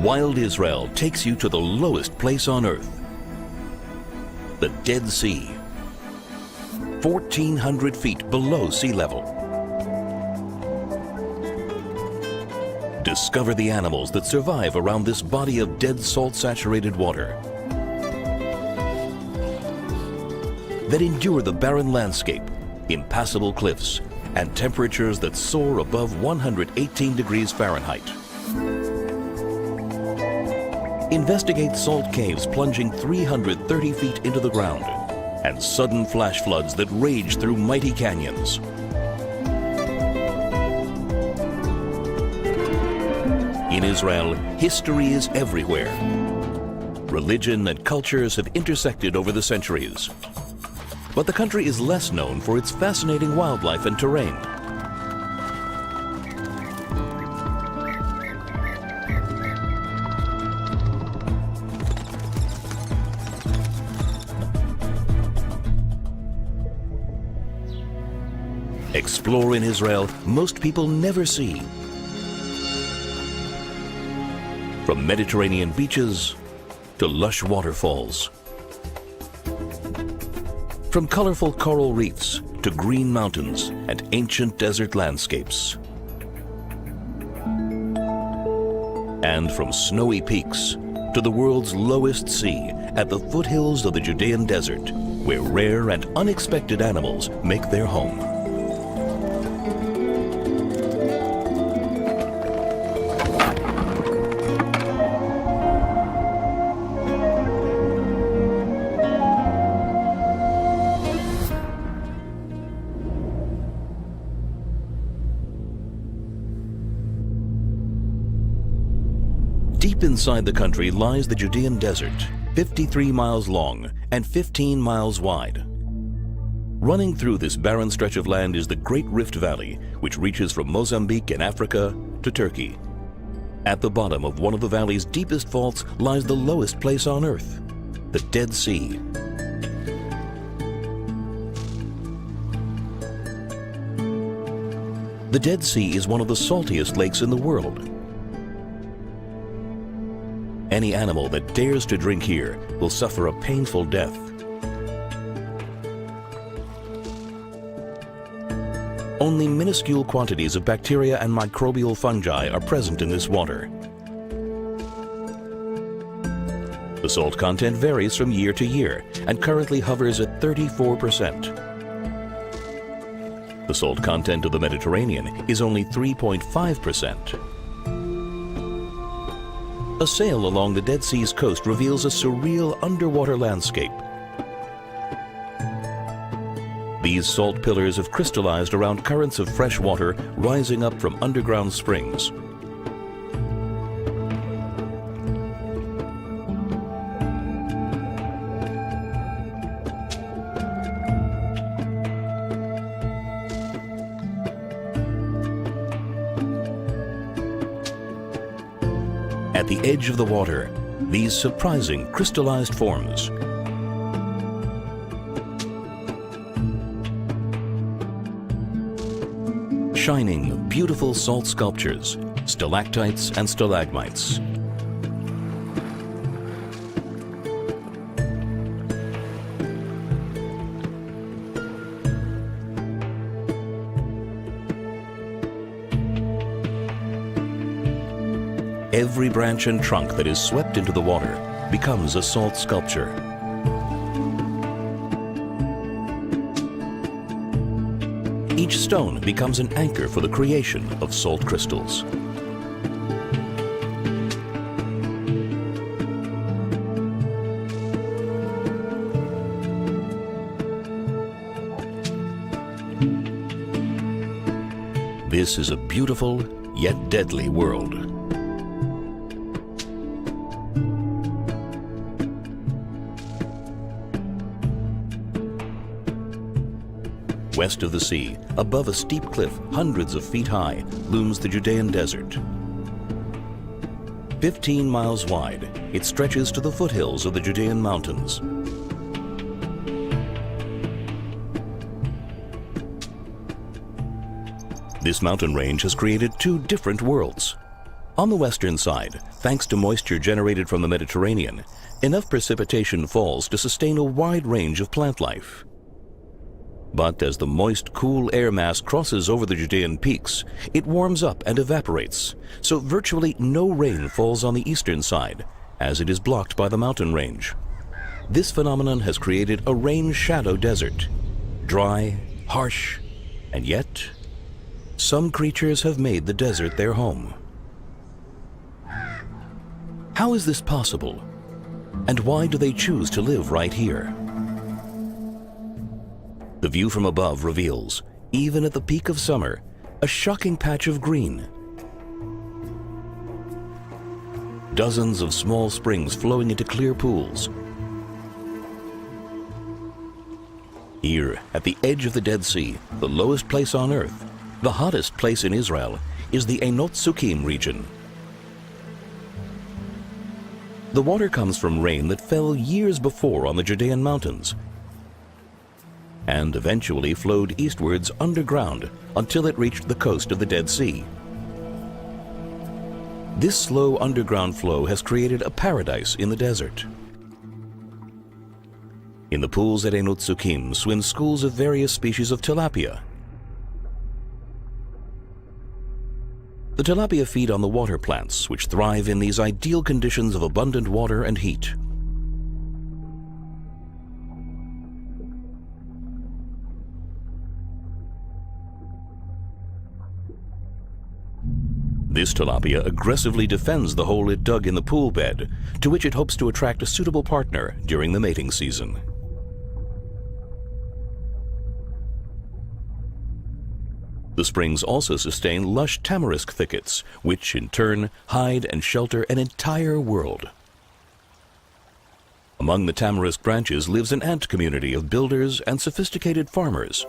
Wild Israel takes you to the lowest place on earth, the Dead Sea, 1,400 feet below sea level. Discover the animals that survive around this body of dead salt-saturated water, that endure the barren landscape, impassable cliffs, and temperatures that soar above 118 degrees Fahrenheit. Investigate salt caves plunging 330 feet into the ground and sudden flash floods that rage through mighty canyons. In Israel, history is everywhere. Religion and cultures have intersected over the centuries. But the country is less known for its fascinating wildlife and terrain. Explore in Israel most people never see. From Mediterranean beaches to lush waterfalls. From colorful coral reefs to green mountains and ancient desert landscapes. And from snowy peaks to the world's lowest sea at the foothills of the Judean desert, where rare and unexpected animals make their home. Deep inside the country lies the Judean desert, 53 miles long and 15 miles wide. Running through this barren stretch of land is the Great Rift Valley, which reaches from Mozambique in Africa to Turkey. At the bottom of one of the valley's deepest faults lies the lowest place on Earth, the Dead Sea. The Dead Sea is one of the saltiest lakes in the world. Any animal that dares to drink here will suffer a painful death. Only minuscule quantities of bacteria and microbial fungi are present in this water. The salt content varies from year to year and currently hovers at 34%. The salt content of the Mediterranean is only 3.5%. A sail along the Dead Sea's coast reveals a surreal underwater landscape. These salt pillars have crystallized around currents of fresh water rising up from underground springs. At the edge of the water, these surprising crystallized forms. Shining, beautiful salt sculptures, stalactites and stalagmites. Every branch and trunk that is swept into the water becomes a salt sculpture. Each stone becomes an anchor for the creation of salt crystals. This is a beautiful yet deadly world. West of the sea, above a steep cliff hundreds of feet high, looms the Judean desert. 15 miles wide, it stretches to the foothills of the Judean mountains. This mountain range has created two different worlds. On the western side, thanks to moisture generated from the Mediterranean, enough precipitation falls to sustain a wide range of plant life. But as the moist, cool air mass crosses over the Judean peaks, it warms up and evaporates, so virtually no rain falls on the eastern side, as it is blocked by the mountain range. This phenomenon has created a rain-shadow desert, dry, harsh, and yet some creatures have made the desert their home. How is this possible? And why do they choose to live right here? The view from above reveals, even at the peak of summer, a shocking patch of green. Dozens of small springs flowing into clear pools. Here, at the edge of the Dead Sea, the lowest place on Earth, the hottest place in Israel, is the Einot Tzukim region. The water comes from rain that fell years before on the Judean mountains and eventually flowed eastwards underground until it reached the coast of the Dead Sea. This slow underground flow has created a paradise in the desert. In the pools at Einot Tzukim swim schools of various species of tilapia. The tilapia feed on the water plants, which thrive in these ideal conditions of abundant water and heat. This tilapia aggressively defends the hole it dug in the pool bed, to which it hopes to attract a suitable partner during the mating season. The springs also sustain lush tamarisk thickets, which in turn hide and shelter an entire world. Among the tamarisk branches lives an ant community of builders and sophisticated farmers.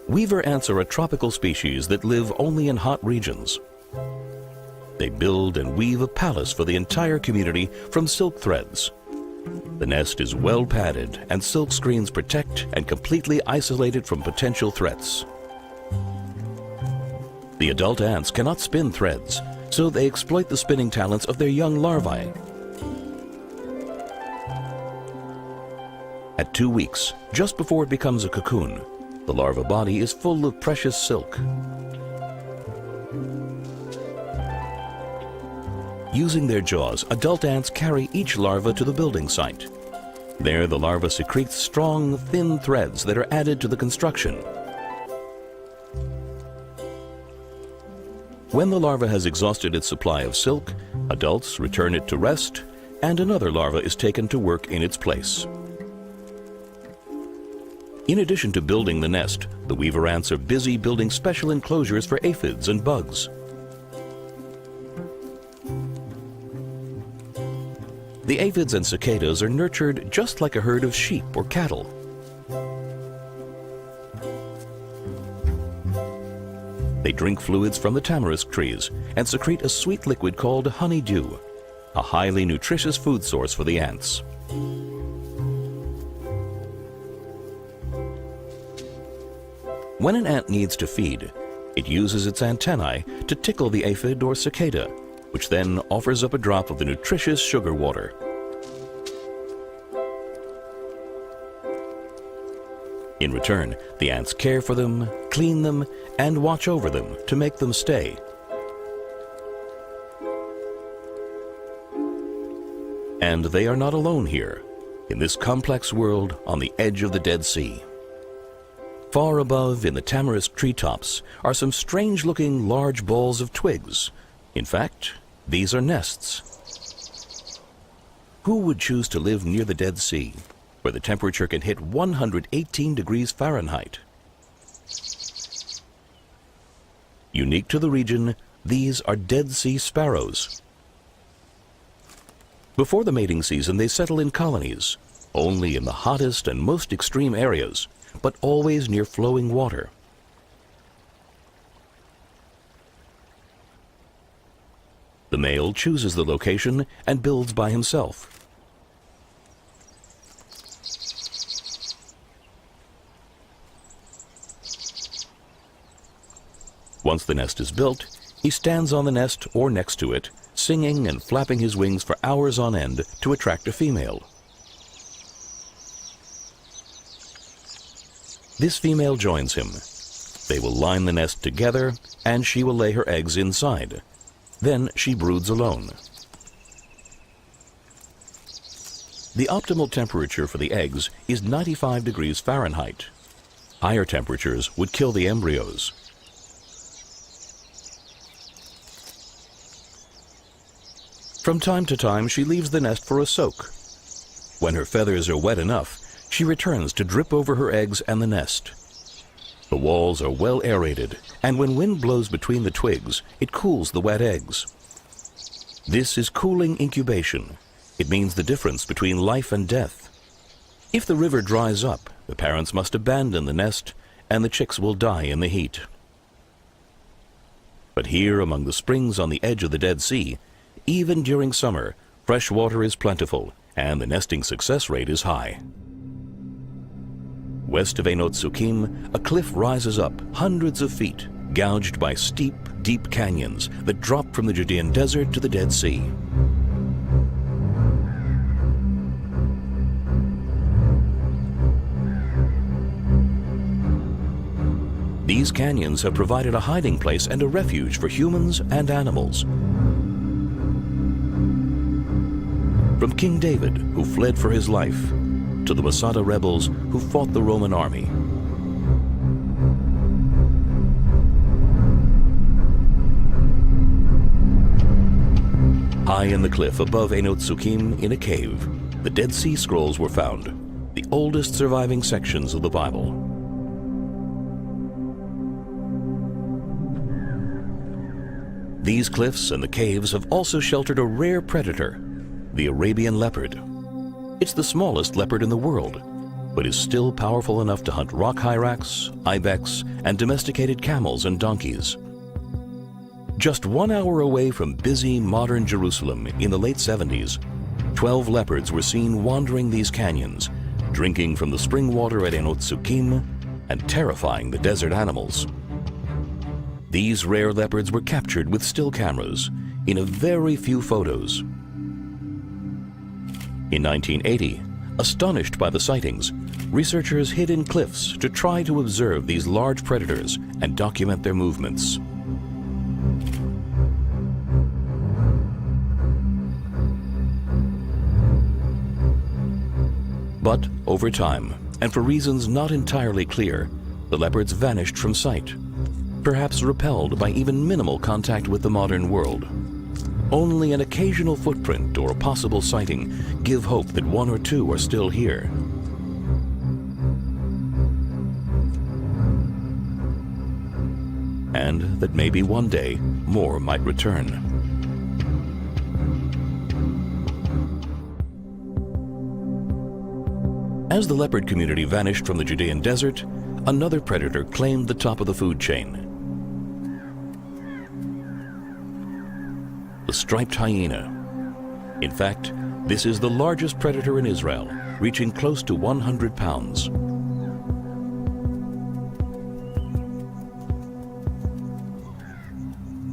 Weaver ants are a tropical species that live only in hot regions. They build and weave a palace for the entire community from silk threads. The nest is well padded and silk screens protect and completely isolate it from potential threats. The adult ants cannot spin threads, so they exploit the spinning talents of their young larvae. At 2 weeks, just before it becomes a cocoon, the larva body is full of precious silk. Using their jaws, adult ants carry each larva to the building site. There, the larva secretes strong, thin threads that are added to the construction. When the larva has exhausted its supply of silk, adults return it to rest, and another larva is taken to work in its place. In addition to building the nest, the weaver ants are busy building special enclosures for aphids and bugs. The aphids and cicadas are nurtured just like a herd of sheep or cattle. They drink fluids from the tamarisk trees and secrete a sweet liquid called honeydew, a highly nutritious food source for the ants. When an ant needs to feed, it uses its antennae to tickle the aphid or cicada, which then offers up a drop of the nutritious sugar water. In return, the ants care for them, clean them, and watch over them to make them stay. And they are not alone here, in this complex world on the edge of the Dead Sea. Far above, in the tamarisk treetops, are some strange-looking large balls of twigs. In fact, these are nests. Who would choose to live near the Dead Sea, where the temperature can hit 118 degrees Fahrenheit? Unique to the region, these are Dead Sea sparrows. Before the mating season, they settle in colonies, only in the hottest and most extreme areas, but always near flowing water. The male chooses the location and builds by himself. Once the nest is built, he stands on the nest or next to it, singing and flapping his wings for hours on end to attract a female. This female joins him. They will line the nest together, and she will lay her eggs inside. Then she broods alone. The optimal temperature for the eggs is 95 degrees Fahrenheit. Higher temperatures would kill the embryos. From time to time, she leaves the nest for a soak. When her feathers are wet enough, she returns to drip over her eggs and the nest. The walls are well aerated, and when wind blows between the twigs, it cools the wet eggs. This is cooling incubation. It means the difference between life and death. If the river dries up, the parents must abandon the nest, and the chicks will die in the heat. But here among the springs on the edge of the Dead Sea, even during summer, fresh water is plentiful, and the nesting success rate is high. West of Einot Sukkim, a cliff rises up hundreds of feet, gouged by steep, deep canyons that drop from the Judean desert to the Dead Sea. These canyons have provided a hiding place and a refuge for humans and animals. From King David, who fled for his life, to the Masada rebels who fought the Roman army. High in the cliff above Einot Sukkim, in a cave, the Dead Sea Scrolls were found, the oldest surviving sections of the Bible. These cliffs and the caves have also sheltered a rare predator, the Arabian leopard. It's the smallest leopard in the world, but is still powerful enough to hunt rock hyrax, ibex, and domesticated camels and donkeys. Just 1 hour away from busy modern Jerusalem in the late 70s, 12 leopards were seen wandering these canyons, drinking from the spring water at Einot Sukkim and terrifying the desert animals. These rare leopards were captured with still cameras in a very few photos. In 1980, astonished by the sightings, researchers hid in cliffs to try to observe these large predators and document their movements. But over time, and for reasons not entirely clear, the leopards vanished from sight, perhaps repelled by even minimal contact with the modern world. Only an occasional footprint or a possible sighting give hope that one or two are still here. And that maybe one day more might return. As the leopard community vanished from the Judean desert, another predator claimed the top of the food chain. The striped hyena. In fact, this is the largest predator in Israel, reaching close to 100 pounds.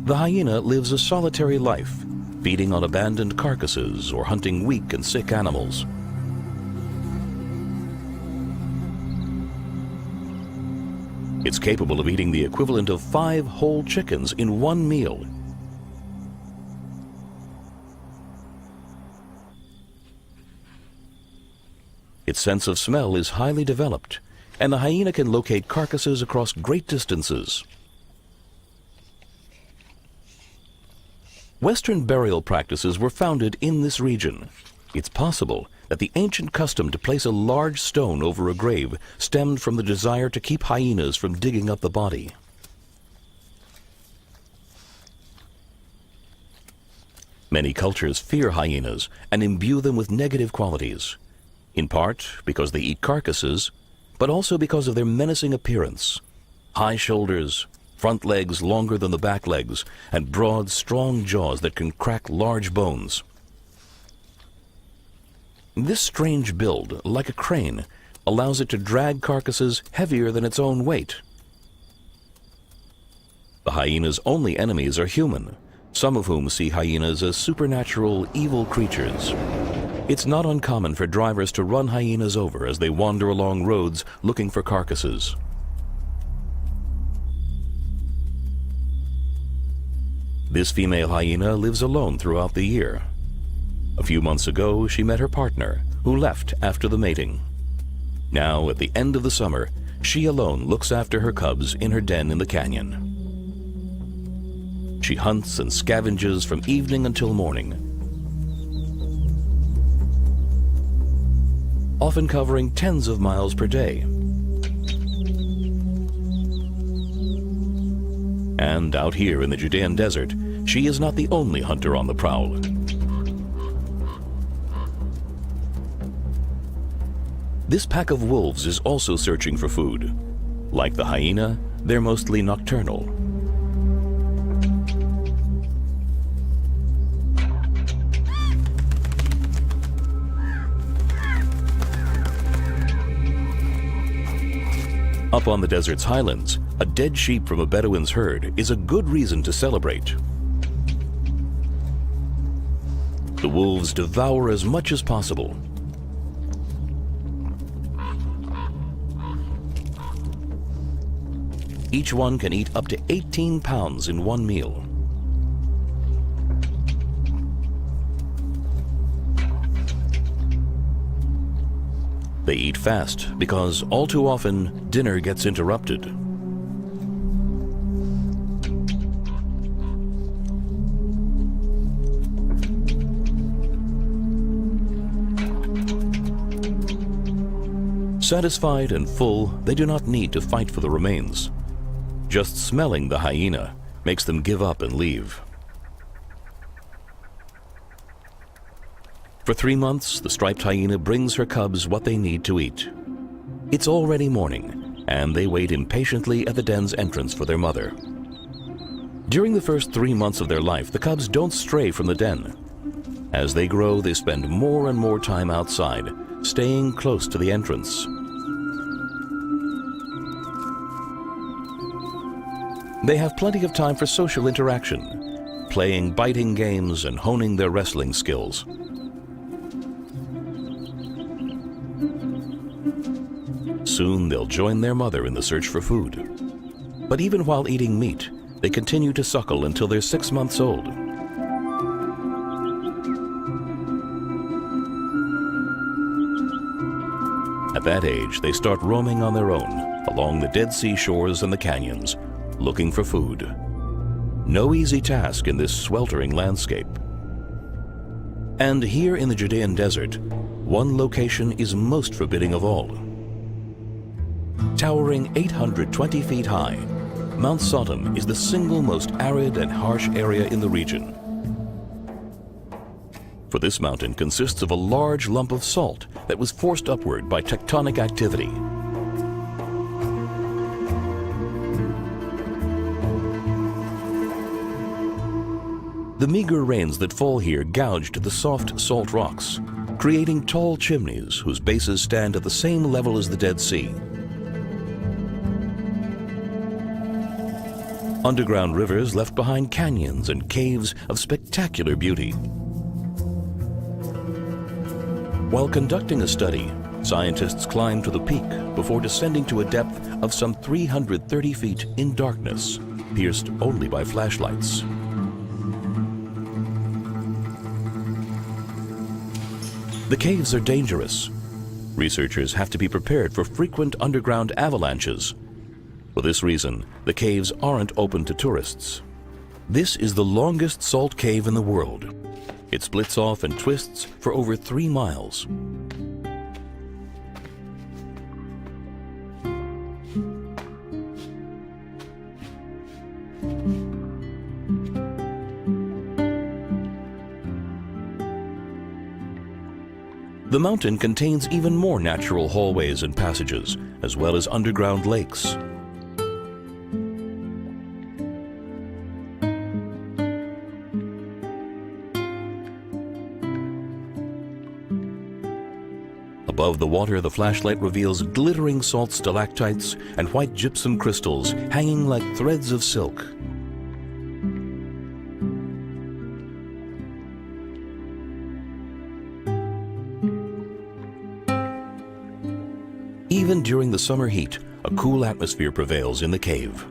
The hyena lives a solitary life, feeding on abandoned carcasses or hunting weak and sick animals. It's capable of eating the equivalent of 5 whole chickens in one meal. Its sense of smell is highly developed, and the hyena can locate carcasses across great distances. Western burial practices were founded in this region. It's possible that the ancient custom to place a large stone over a grave stemmed from the desire to keep hyenas from digging up the body. Many cultures fear hyenas and imbue them with negative qualities, in part because they eat carcasses, but also because of their menacing appearance. High shoulders, front legs longer than the back legs, and broad, strong jaws that can crack large bones. This strange build, like a crane, allows it to drag carcasses heavier than its own weight. The hyena's only enemies are human, some of whom see hyenas as supernatural, evil creatures. It's not uncommon for drivers to run hyenas over as they wander along roads looking for carcasses. This female hyena lives alone throughout the year. A few months ago, she met her partner, who left after the mating. Now, at the end of the summer, she alone looks after her cubs in her den in the canyon. She hunts and scavenges from evening until morning, often covering tens of miles per day. And out here in the Judean desert, she is not the only hunter on the prowl. This pack of wolves is also searching for food. Like the hyena, they're mostly nocturnal. Up on the desert's highlands, a dead sheep from a Bedouin's herd is a good reason to celebrate. The wolves devour as much as possible. Each one can eat up to 18 pounds in one meal. They eat fast because all too often dinner gets interrupted. Satisfied and full, they do not need to fight for the remains. Just smelling the hyena makes them give up and leave. For 3 months, the striped hyena brings her cubs what they need to eat. It's already morning, and they wait impatiently at the den's entrance for their mother. During the first 3 months of their life, the cubs don't stray from the den. As they grow, they spend more and more time outside, staying close to the entrance. They have plenty of time for social interaction, playing biting games and honing their wrestling skills. Soon they'll join their mother in the search for food. But even while eating meat, they continue to suckle until they're 6 months old. At that age, they start roaming on their own along the Dead Sea shores and the canyons, looking for food. No easy task in this sweltering landscape. And here in the Judean desert, one location is most forbidding of all. Towering 820 feet high, Mount Sodom is the single most arid and harsh area in the region. For this mountain consists of a large lump of salt that was forced upward by tectonic activity. The meager rains that fall here gouged the soft salt rocks, creating tall chimneys whose bases stand at the same level as the Dead Sea. Underground rivers left behind canyons and caves of spectacular beauty. While conducting a study, scientists climbed to the peak before descending to a depth of some 330 feet in darkness, pierced only by flashlights. The caves are dangerous. Researchers have to be prepared for frequent underground avalanches. For this reason, the caves aren't open to tourists. This is the longest salt cave in the world. It splits off and twists for over 3 miles. The mountain contains even more natural hallways and passages, as well as underground lakes. Above the water, the flashlight reveals glittering salt stalactites and white gypsum crystals hanging like threads of silk. Even during the summer heat, a cool atmosphere prevails in the cave.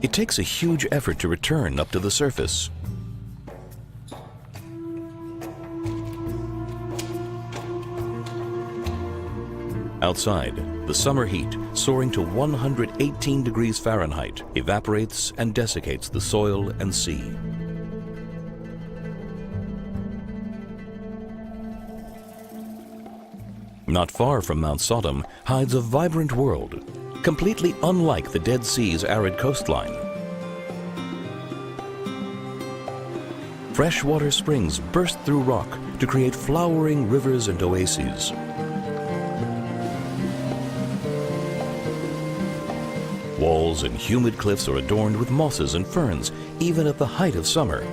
It takes a huge effort to return up to the surface. Outside, the summer heat, soaring to 118 degrees Fahrenheit, evaporates and desiccates the soil and sea. Not far from Mount Sodom hides a vibrant world, completely unlike the Dead Sea's arid coastline. Freshwater springs burst through rock to create flowering rivers and oases. Walls and humid cliffs are adorned with mosses and ferns, even at the height of summer.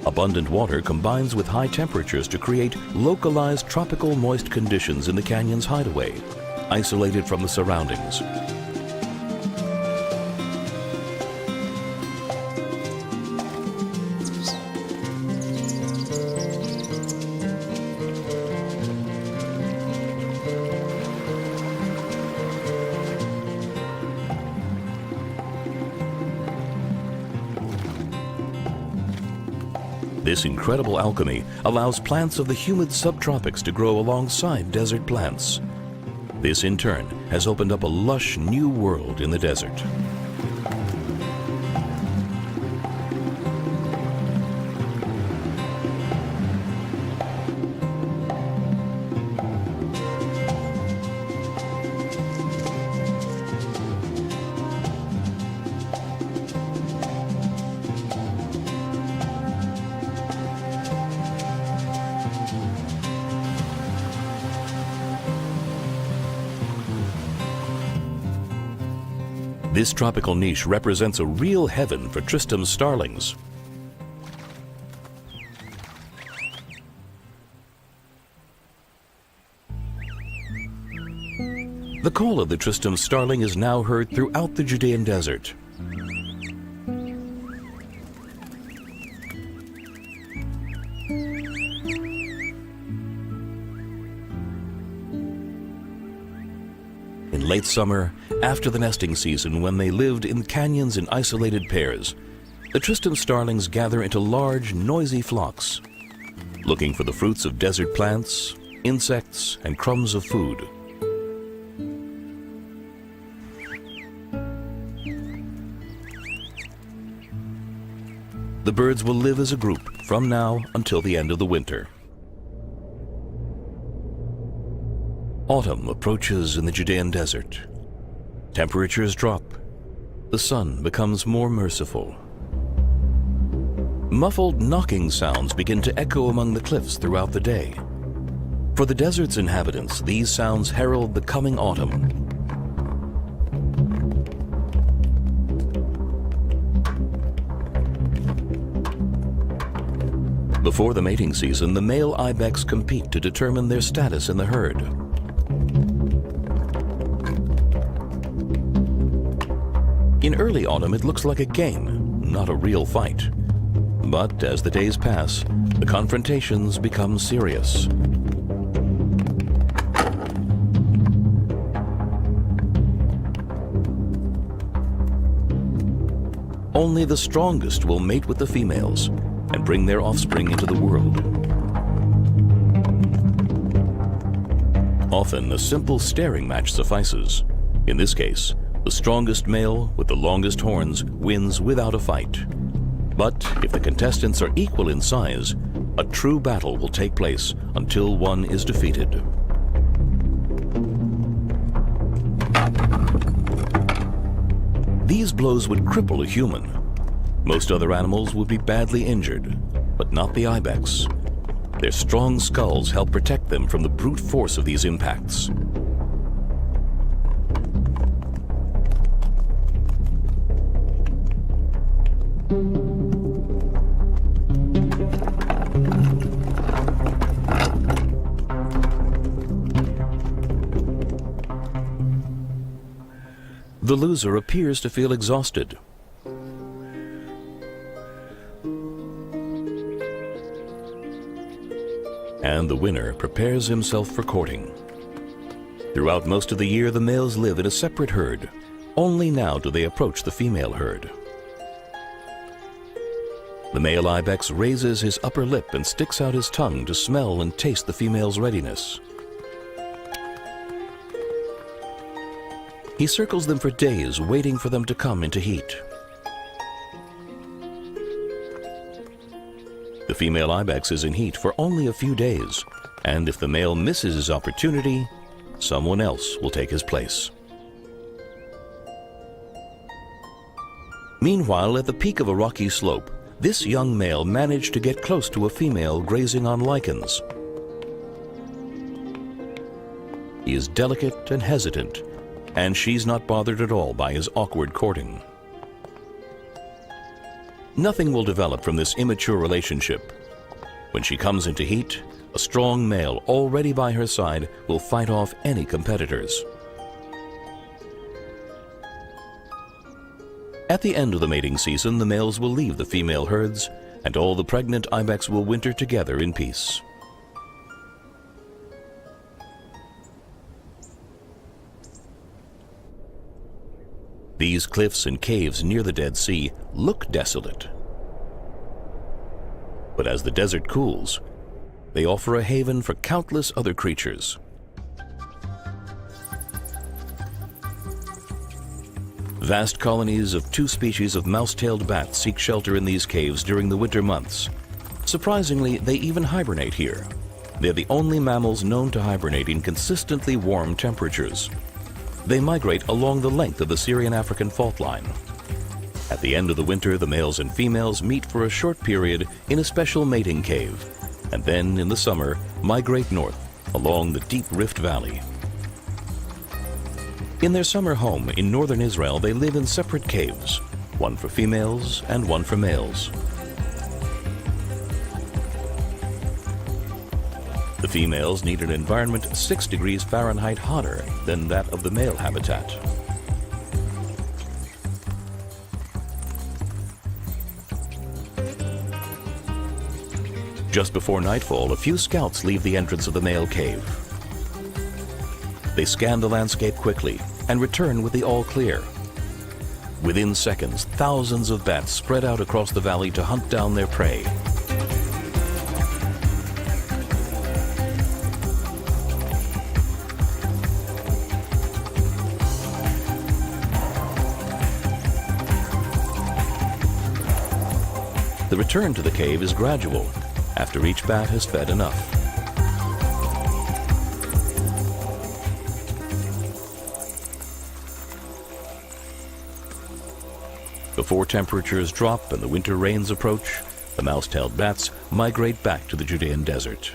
Abundant water combines with high temperatures to create localized tropical moist conditions in the canyon's hideaway, isolated from the surroundings. This incredible alchemy allows plants of the humid subtropics to grow alongside desert plants. This, in turn, has opened up a lush new world in the desert. This tropical niche represents a real heaven for Tristram's starlings. The call of the Tristram starling is now heard throughout the Judean desert. In late summer, after the nesting season, when they lived in canyons in isolated pairs, the Tristram starlings gather into large, noisy flocks, looking for the fruits of desert plants, insects, and crumbs of food. The birds will live as a group from now until the end of the winter. Autumn approaches in the Judean desert. Temperatures drop. The sun becomes more merciful. Muffled knocking sounds begin to echo among the cliffs throughout the day. For the desert's inhabitants, these sounds herald the coming autumn. Before the mating season, the male ibex compete to determine their status in the herd. In early autumn, it looks like a game, not a real fight. But as the days pass, the confrontations become serious. Only the strongest will mate with the females and bring their offspring into the world. Often, a simple staring match suffices. In this case, the strongest male with the longest horns wins without a fight. But if the contestants are equal in size, a true battle will take place until one is defeated. These blows would cripple a human. Most other animals would be badly injured, but not the ibex. Their strong skulls help protect them from the brute force of these impacts. The loser appears to feel exhausted. And the winner prepares himself for courting. Throughout most of the year, the males live in a separate herd. Only now do they approach the female herd. The male ibex raises his upper lip and sticks out his tongue to smell and taste the female's readiness. He circles them for days, waiting for them to come into heat. The female ibex is in heat for only a few days, and if the male misses his opportunity, someone else will take his place. Meanwhile, at the peak of a rocky slope, this young male managed to get close to a female grazing on lichens. He is delicate and hesitant, and she's not bothered at all by his awkward courting. Nothing will develop from this immature relationship. When she comes into heat, a strong male already by her side will fight off any competitors. At the end of the mating season, the males will leave the female herds, and all the pregnant ibex will winter together in peace. These cliffs and caves near the Dead Sea look desolate. But as the desert cools, they offer a haven for countless other creatures. Vast colonies of 2 species of mouse-tailed bats seek shelter in these caves during the winter months. Surprisingly, they even hibernate here. They're the only mammals known to hibernate in consistently warm temperatures. They migrate along the length of the Syrian-African fault line. At the end of the winter, the males and females meet for a short period in a special mating cave, and then in the summer migrate north along the deep Rift Valley. In their summer home in northern Israel, they live in separate caves, one for females and one for males. The females need an environment 6 degrees Fahrenheit hotter than that of the male habitat. Just before nightfall, a few scouts leave the entrance of the male cave. They scan the landscape quickly and return with the all clear. Within seconds, thousands of bats spread out across the valley to hunt down their prey. The return to the cave is gradual, after each bat has fed enough. Before temperatures drop and the winter rains approach, the mouse-tailed bats migrate back to the Judean desert.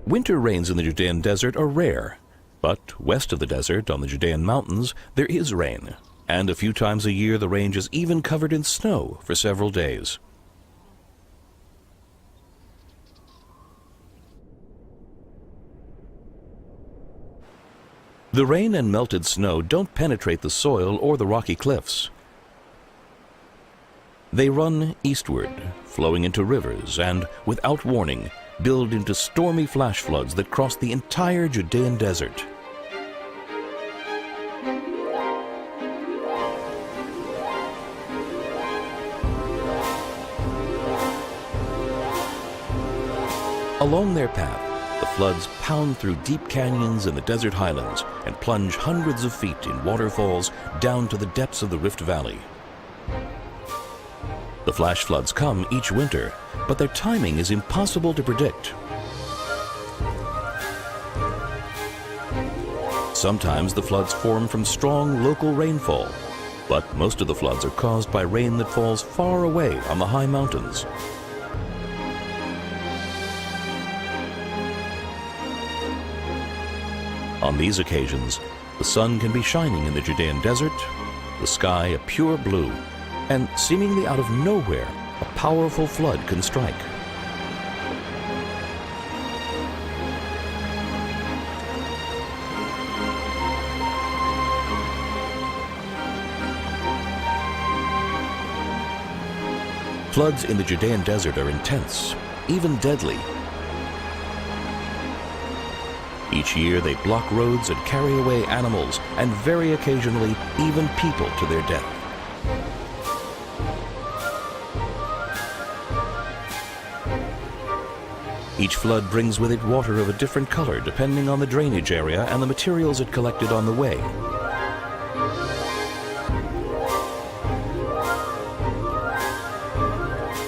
Winter rains in the Judean desert are rare, but west of the desert on the Judean mountains there is rain, and a few times a year the range is even covered in snow for several days. The rain and melted snow don't penetrate the soil or the rocky cliffs. They run eastward, flowing into rivers, and, without warning, build into stormy flash floods that cross the entire Judean desert. Along their path, the floods pound through deep canyons in the desert highlands and plunge hundreds of feet in waterfalls down to the depths of the Rift Valley. The flash floods come each winter, but their timing is impossible to predict. Sometimes the floods form from strong local rainfall, but most of the floods are caused by rain that falls far away on the high mountains. On these occasions, the sun can be shining in the Judean desert, the sky a pure blue, and seemingly out of nowhere, a powerful flood can strike. Floods in the Judean desert are intense, even deadly. Each year they block roads and carry away animals, and very occasionally even people to their death. Each flood brings with it water of a different color depending on the drainage area and the materials it collected on the way.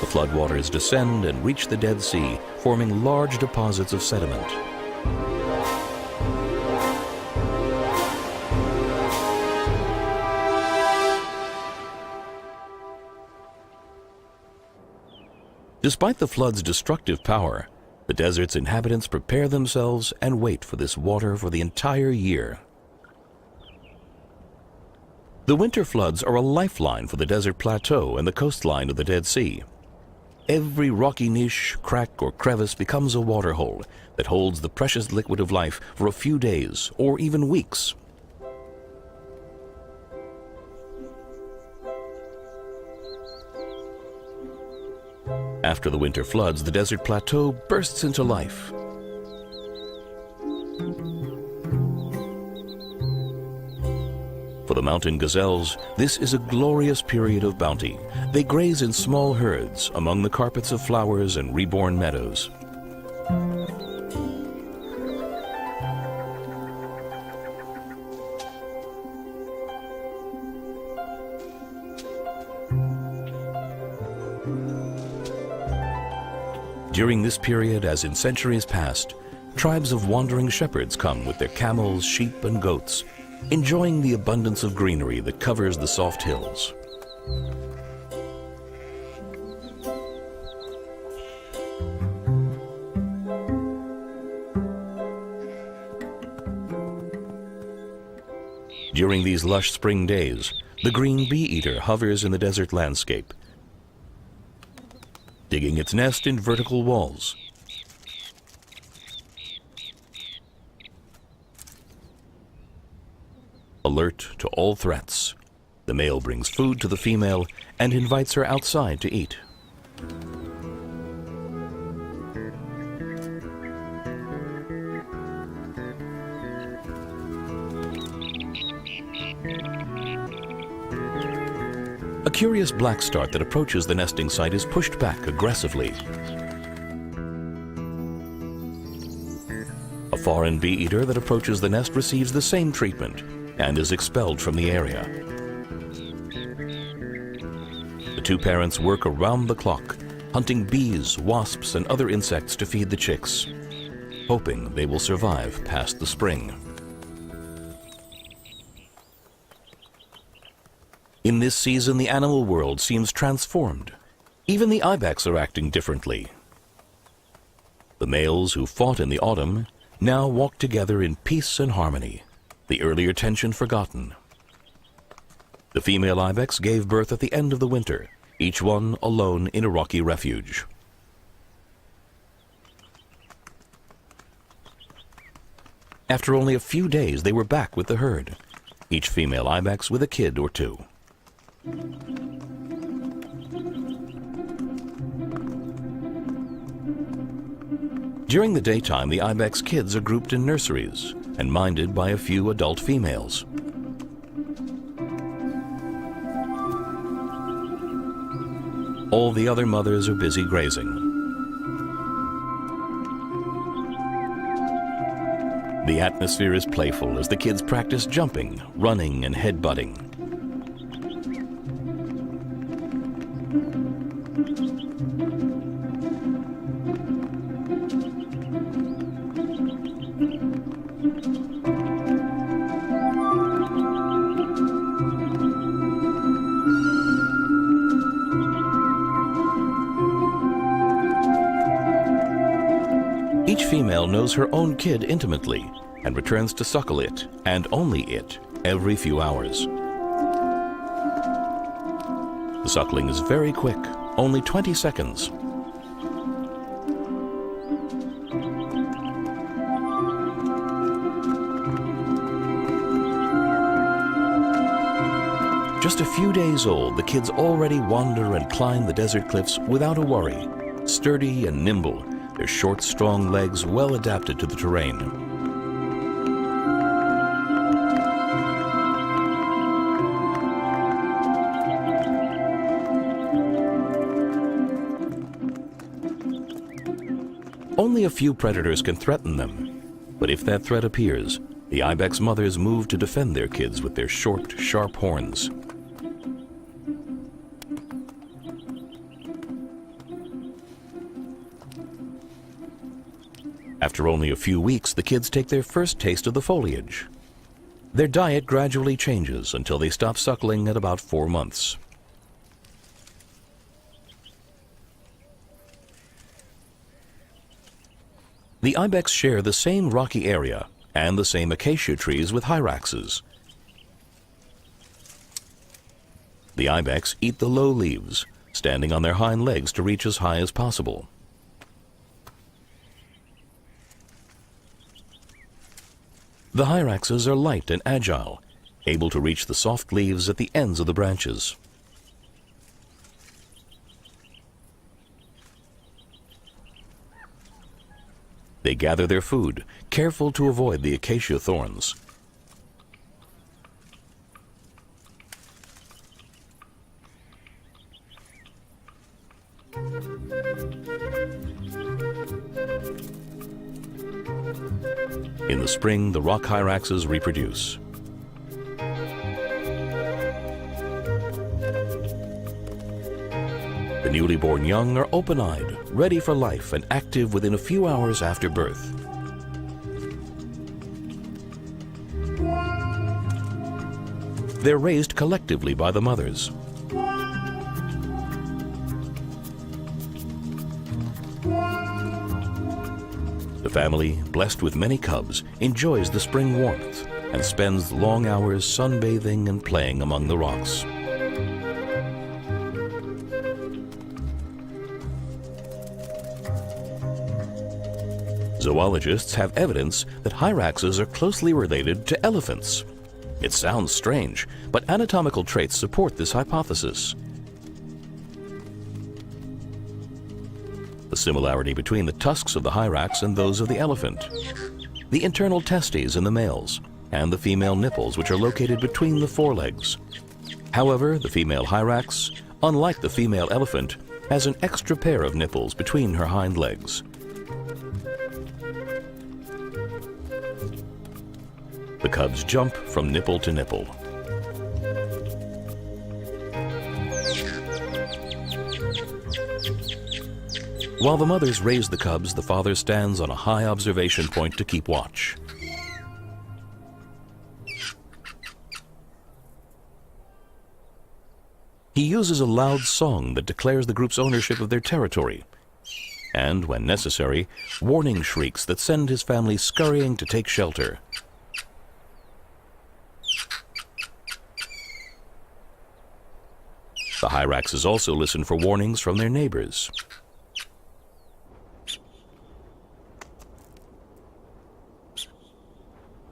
The floodwaters descend and reach the Dead Sea, forming large deposits of sediment. Despite the flood's destructive power, the desert's inhabitants prepare themselves and wait for this water for the entire year. The winter floods are a lifeline for the desert plateau and the coastline of the Dead Sea. Every rocky niche, crack, or crevice becomes a waterhole that holds the precious liquid of life for a few days or even weeks. After the winter floods, the desert plateau bursts into life. For the mountain gazelles, this is a glorious period of bounty. They graze in small herds among the carpets of flowers and reborn meadows. During this period, as in centuries past, tribes of wandering shepherds come with their camels, sheep, and goats, enjoying the abundance of greenery that covers the soft hills. During these lush spring days, the green bee-eater hovers in the desert landscape, digging its nest in vertical walls. Alert to all threats, the male brings food to the female and invites her outside to eat. A curious blackstart that approaches the nesting site is pushed back aggressively. A foreign bee-eater that approaches the nest receives the same treatment and is expelled from the area. The two parents work around the clock, hunting bees, wasps, and other insects to feed the chicks, hoping they will survive past the spring. In this season, the animal world seems transformed. Even the ibex are acting differently. The males who fought in the autumn now walk together in peace and harmony, the earlier tension forgotten. The female ibex gave birth at the end of the winter, each one alone in a rocky refuge. After only a few days, they were back with the herd, each female ibex with a kid or two. During the daytime, the ibex kids are grouped in nurseries and minded by a few adult females. All the other mothers are busy grazing. The atmosphere is playful as the kids practice jumping, running, and headbutting. Each female knows her own kid intimately and returns to suckle it, and only it, every few hours. The suckling is very quick, only 20 seconds. Just a few days old, the kids already wander and climb the desert cliffs without a worry. Sturdy and nimble, their short, strong legs well adapted to the terrain. Only a few predators can threaten them, but if that threat appears, the ibex mothers move to defend their kids with their short, sharp horns. After only a few weeks, the kids take their first taste of the foliage. Their diet gradually changes until they stop suckling at about 4 months. The ibex share the same rocky area and the same acacia trees with hyraxes. The ibex eat the low leaves, standing on their hind legs to reach as high as possible. The hyraxes are light and agile, able to reach the soft leaves at the ends of the branches. They gather their food, careful to avoid the acacia thorns. In the spring, the rock hyraxes reproduce. The newly born young are open-eyed, ready for life, and active within a few hours after birth. They're raised collectively by the mothers. The family, blessed with many cubs, enjoys the spring warmth and spends long hours sunbathing and playing among the rocks. Zoologists have evidence that hyraxes are closely related to elephants. It sounds strange, but anatomical traits support this hypothesis. The similarity between the tusks of the hyrax and those of the elephant, the internal testes in the males, and the female nipples, which are located between the forelegs. However, the female hyrax, unlike the female elephant, has an extra pair of nipples between her hind legs. The cubs jump from nipple to nipple. While the mothers raise the cubs, the father stands on a high observation point to keep watch. He uses a loud song that declares the group's ownership of their territory, and, when necessary, warning shrieks that send his family scurrying to take shelter. The hyraxes also listen for warnings from their neighbors.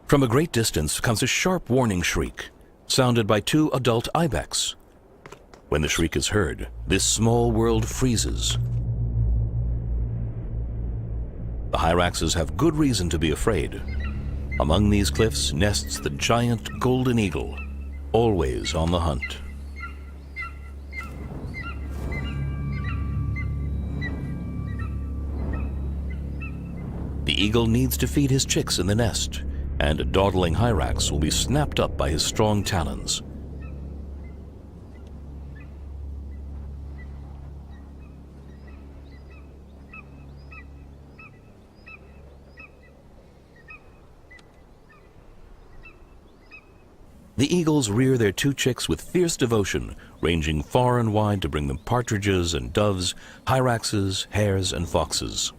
From a great distance comes a sharp warning shriek, sounded by 2 adult ibex. When the shriek is heard, this small world freezes. The hyraxes have good reason to be afraid. Among these cliffs nests the giant golden eagle, always on the hunt. The eagle needs to feed his chicks in the nest, and a dawdling hyrax will be snapped up by his strong talons. The eagles rear their 2 chicks with fierce devotion, ranging far and wide to bring them partridges and doves, hyraxes, hares, and foxes.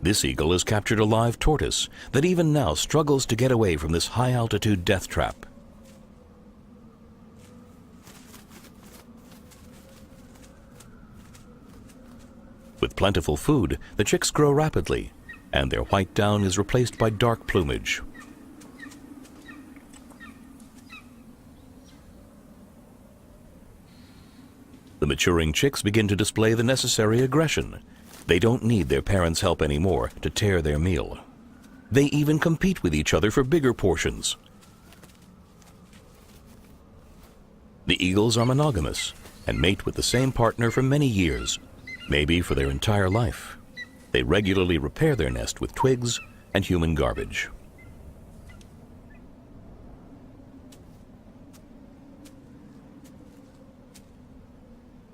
This eagle has captured a live tortoise that even now struggles to get away from this high-altitude death trap. With plentiful food, the chicks grow rapidly, and their white down is replaced by dark plumage. The maturing chicks begin to display the necessary aggression. They don't need their parents' help anymore to tear their meal. They even compete with each other for bigger portions. The eagles are monogamous and mate with the same partner for many years, maybe for their entire life. They regularly repair their nest with twigs and human garbage.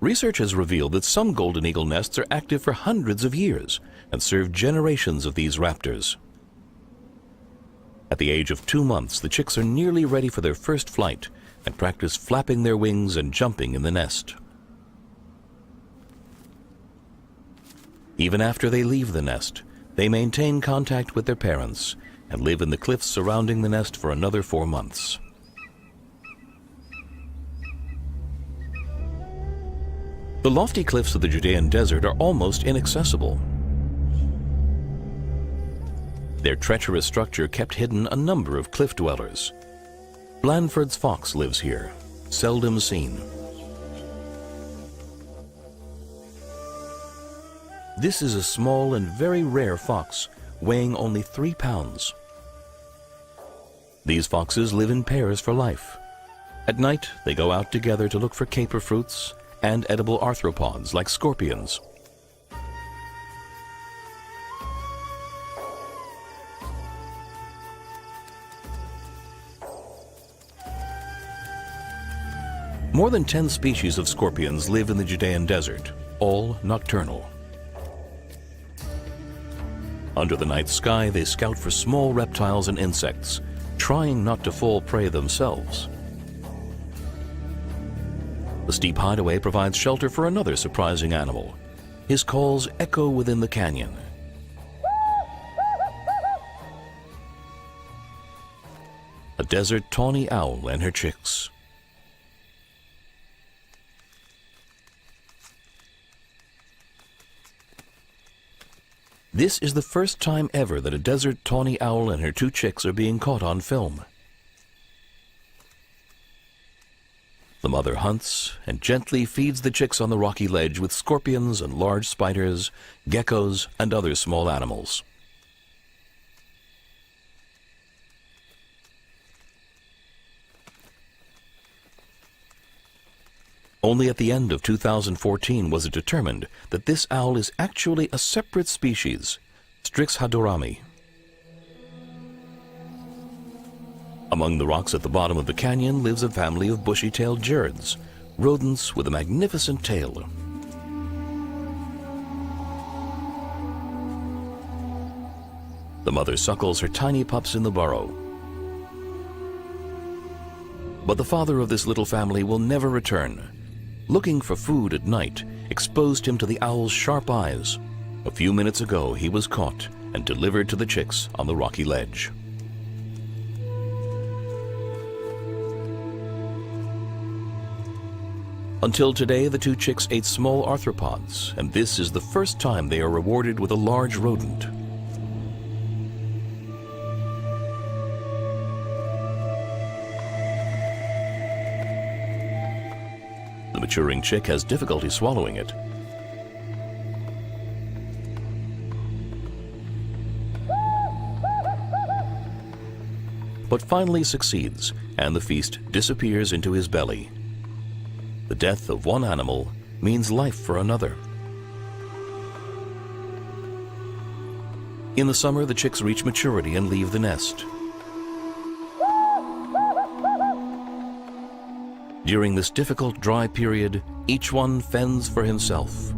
Research has revealed that some golden eagle nests are active for hundreds of years and serve generations of these raptors. At the age of 2 months, the chicks are nearly ready for their first flight and practice flapping their wings and jumping in the nest. Even after they leave the nest, they maintain contact with their parents and live in the cliffs surrounding the nest for another 4 months. The lofty cliffs of the Judean desert are almost inaccessible. Their treacherous structure kept hidden a number of cliff dwellers. Blandford's fox lives here, seldom seen. This is a small and very rare fox, weighing only 3 pounds. These foxes live in pairs for life. At night, they go out together to look for caper fruits and edible arthropods like scorpions. More than 10 species of scorpions live in the Judean desert, all nocturnal. Under the night sky, they scout for small reptiles and insects, trying not to fall prey themselves. The steep hideaway provides shelter for another surprising animal. His calls echo within the canyon. A desert tawny owl and her chicks. This is the first time ever that a desert tawny owl and her 2 chicks are being caught on film. The mother hunts and gently feeds the chicks on the rocky ledge with scorpions and large spiders, geckos, and other small animals. Only at the end of 2014 was it determined that this owl is actually a separate species, Strix hadorami. Among the rocks at the bottom of the canyon lives a family of bushy-tailed jareds, rodents with a magnificent tail. The mother suckles her tiny pups in the burrow. But the father of this little family will never return. Looking for food at night exposed him to the owl's sharp eyes. A few minutes ago, he was caught and delivered to the chicks on the rocky ledge. Until today, the 2 chicks ate small arthropods, and this is the first time they are rewarded with a large rodent. The maturing chick has difficulty swallowing it. But finally succeeds, and the feast disappears into his belly. The death of one animal means life for another. In the summer, the chicks reach maturity and leave the nest. During this difficult dry period, each one fends for himself.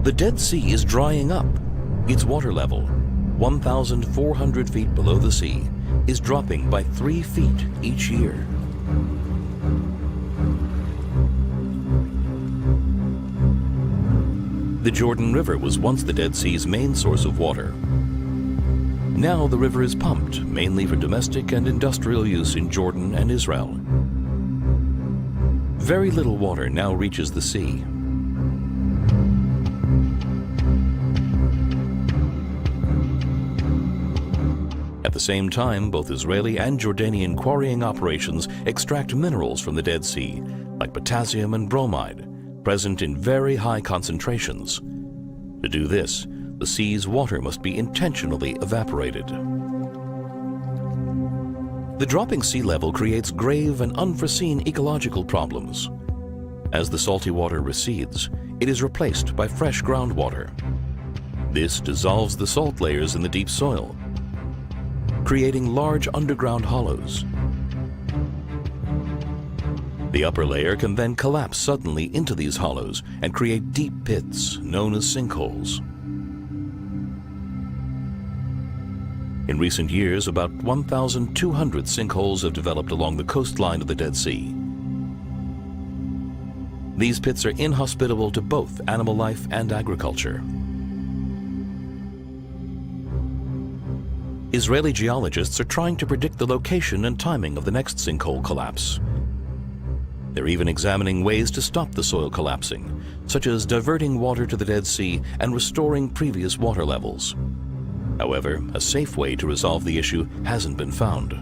The Dead Sea is drying up. Its water level, 1,400 feet below the sea, is dropping by 3 feet each year. The Jordan River was once the Dead Sea's main source of water. Now the river is pumped, mainly for domestic and industrial use in Jordan and Israel. Very little water now reaches the sea. At the same time, both Israeli and Jordanian quarrying operations extract minerals from the Dead Sea, like potassium and bromide, present in very high concentrations. To do this, the sea's water must be intentionally evaporated. The dropping sea level creates grave and unforeseen ecological problems. As the salty water recedes, it is replaced by fresh groundwater. This dissolves the salt layers in the deep soil, creating large underground hollows. The upper layer can then collapse suddenly into these hollows and create deep pits known as sinkholes. In recent years, about 1,200 sinkholes have developed along the coastline of the Dead Sea. These pits are inhospitable to both animal life and agriculture. Israeli geologists are trying to predict the location and timing of the next sinkhole collapse. They're even examining ways to stop the soil collapsing, such as diverting water to the Dead Sea and restoring previous water levels. However, a safe way to resolve the issue hasn't been found.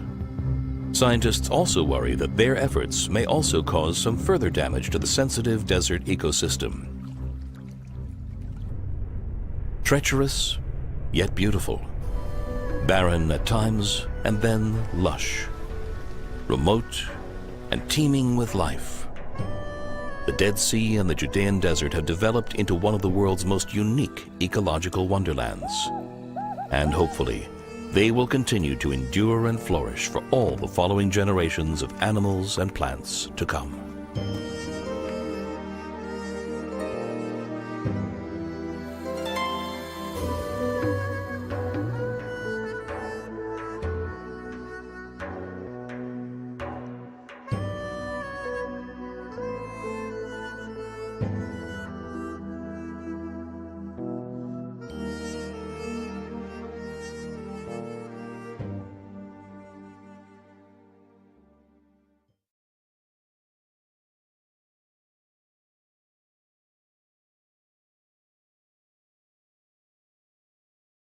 Scientists also worry that their efforts may also cause some further damage to the sensitive desert ecosystem. Treacherous, yet beautiful. Barren at times, and then lush. Remote and teeming with life. The Dead Sea and the Judean Desert have developed into one of the world's most unique ecological wonderlands. And hopefully, they will continue to endure and flourish for all the following generations of animals and plants to come.